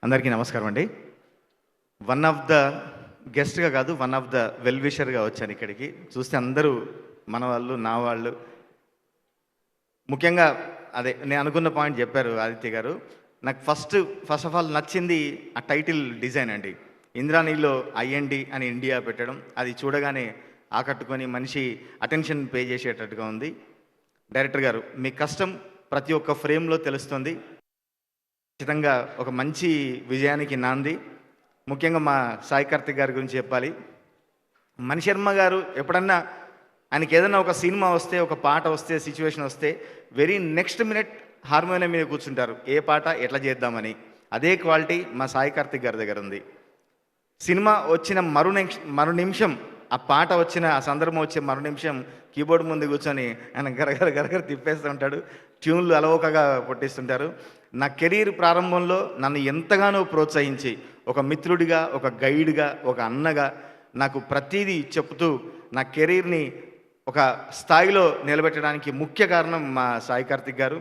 అందరికీ నమస్కారం అండి. వన్ ఆఫ్ ద గెస్ట్‌గా కాదు, వన్ ఆఫ్ ద వెల్ విషర్‌గా వచ్చాను ఇక్కడికి. చూస్తే అందరూ మన వాళ్ళు, నా వాళ్ళు. ముఖ్యంగా అదే నేను అనుకున్న పాయింట్ చెప్పారు ఆదిత్య గారు. నాకు ఫస్ట్ ఆఫ్ ఆల్ నచ్చింది ఆ టైటిల్ డిజైన్ అండి. ఇంద్రాణిలో ఐఎన్‌డి అని ఇండియా పెట్టడం. అది చూడగానే ఆకట్టుకొని మనిషి అటెన్షన్ పే చేసేటట్టుగా ఉంది. డైరెక్టర్ గారు, మీ కష్టం ప్రతి ఒక్క ఫ్రేమ్‌లో తెలుస్తుంది. ఖచ్చితంగా ఒక మంచి విజయానికి నాంది. ముఖ్యంగా మా సాయి కార్తిక్ గారి గురించి చెప్పాలి. మణిశర్మ గారు ఎప్పుడన్నా ఆయనకి ఏదైనా ఒక సినిమా వస్తే, ఒక పాట వస్తే, సిచ్యువేషన్ వస్తే వెరీ నెక్స్ట్ మినిట్ హార్మోనియం మీద కూర్చుంటారు. ఏ పాట ఎట్లా చేద్దామని. అదే క్వాలిటీ మా సాయి కార్తిక్ గారి దగ్గర ఉంది. సినిమా వచ్చిన మరు నిమిషం ఆ పాట వచ్చిన ఆ సందర్భం వచ్చే మరు నిమిషం కీబోర్డ్ ముందు కూర్చొని ఆయన గరగర తిప్పేస్తూ ఉంటాడు. ట్యూన్లు అలవోకగా కొట్టిస్తుంటారు. నా కెరీర్ ప్రారంభంలో నన్ను ఎంతగానో ప్రోత్సహించి ఒక మిత్రుడిగా, ఒక గైడ్గా, ఒక అన్నగా నాకు ప్రతీదీ చెప్తూ నా కెరీర్ని ఒక స్థాయిలో నిలబెట్టడానికి ముఖ్య కారణం మా సాయి కార్తిక్ గారు.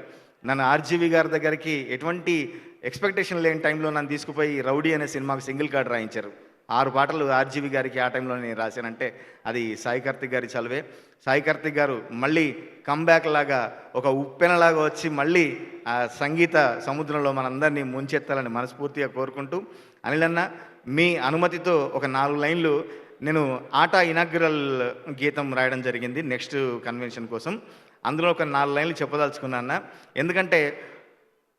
నన్ను ఆర్జీవి గారి దగ్గరికి ఎటువంటి ఎక్స్పెక్టేషన్ లేని టైంలో నన్ను తీసుకుపోయి రౌడీ అనే సినిమాకు సింగిల్ కార్డ్ రాయించారు. 6 పాటలు ఆర్జీవి గారికి ఆ టైంలో నేను రాశానంటే అది సాయి కార్తిక్ గారి చలవే. సాయి కార్తిక్ గారు మళ్ళీ కంబ్యాక్ లాగా ఒక ఉప్పెనలాగా వచ్చి మళ్ళీ ఆ సంగీత సముద్రంలో మనందరినీ ముంచెత్తాలని మనస్ఫూర్తిగా కోరుకుంటూ, అనిలన్న మీ అనుమతితో ఒక 4 లైన్లు నేను ఆట ఇనాగ్రల్ గీతం రాయడం జరిగింది నెక్స్ట్ కన్వెన్షన్ కోసం. అందులో ఒక 4 లైన్లు చెప్పదలుచుకున్నా. ఎందుకంటే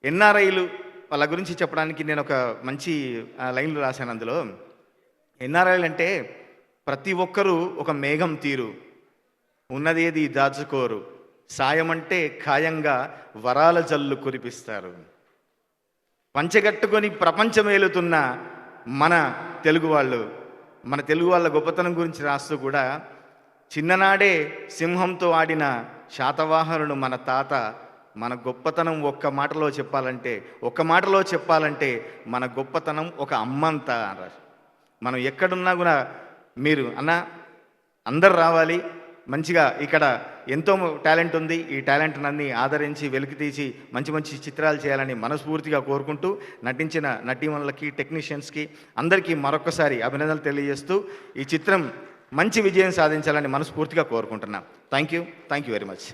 ఎన్ఆర్ఐలు వాళ్ళ గురించి చెప్పడానికి నేను ఒక మంచి లైన్లు రాశాను అందులో. ఎన్ఆర్ఐలు అంటే ప్రతి ఒక్కరూ ఒక మేఘం తీరు, ఉన్నదేది దాచుకోరు, సాయం అంటే ఖాయంగా వరాల జల్లు కురిపిస్తారు. పంచెగట్టుకొని ప్రపంచమేలుతున్న మన తెలుగు వాళ్ళ గొప్పతనం గురించి రాస్తూ కూడా, చిన్ననాడే సింహంతో ఆడిన శాతవాహనుడు మన తాత, మన గొప్పతనం ఒక్క మాటలో చెప్పాలంటే మన గొప్పతనం ఒక అమ్మంతా అన్నారు. మనం ఎక్కడున్నా కూడా మీరు అందరు రావాలి, మంచిగా ఇక్కడ ఎంతో టాలెంట్ ఉంది, ఈ టాలెంట్ నన్ను ఆదరించి వెలికి తీసి మంచి మంచి చిత్రాలు చేయాలని మనస్ఫూర్తిగా కోరుకుంటూ, నటించిన నటీమణులకి, టెక్నీషియన్స్కి అందరికీ మరొకసారి అభినందనలు తెలియజేస్తూ ఈ చిత్రం మంచి విజయం సాధించాలని మనస్ఫూర్తిగా కోరుకుంటున్నాను. Thank you very much.